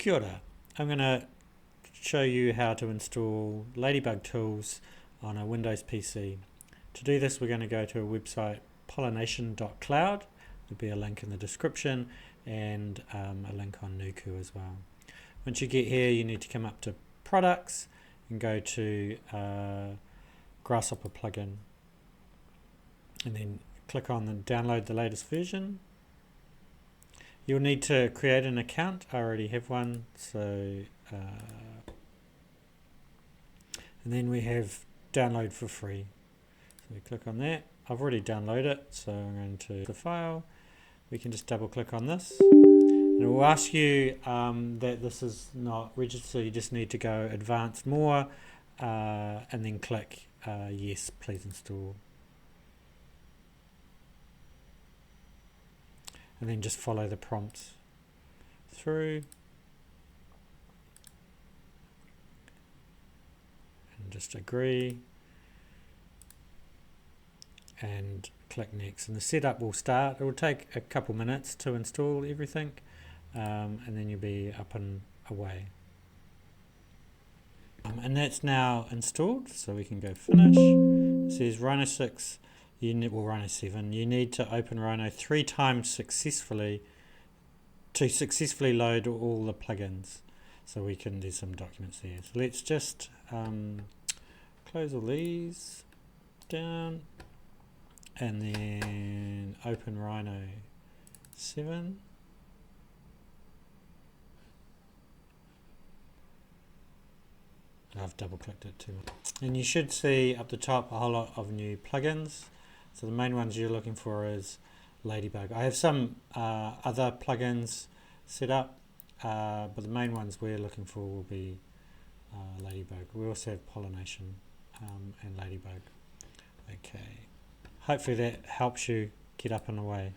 Kia ora. I'm going to show you how to install Ladybug tools on a Windows PC. To do this, we're going to go to a website, pollination.cloud. There'll be a link in the description and a link on Nuku as well. Once you get here, you need to come up to Products and go to Grasshopper plugin, and then click on the download the latest version. You'll need to create an account. I already have one, so and then we have download for free. So we click on that. I've already downloaded it, so I'm going to the file. We can just double click on this. And it will ask you that this is not registered, so you just need to go advanced more and then click yes, please install. And then just follow the prompts through. And just agree. And click next. And the setup will start. It will take a couple minutes to install everything. And then you'll be up and away. And that's now installed. So we can go finish. It says Rhino 6. Rhino 7, you need to open Rhino 3 times successfully to successfully load all the plugins. So there's some documents there. So let's just close all these down and then open Rhino 7. I've double clicked it too. And you should see up the top a whole lot of new plugins. So the main ones you're looking for is Ladybug. I have some other plugins set up, but the main ones we're looking for will be Ladybug. We also have Pollination and Ladybug. Okay. Hopefully that helps you get up and away.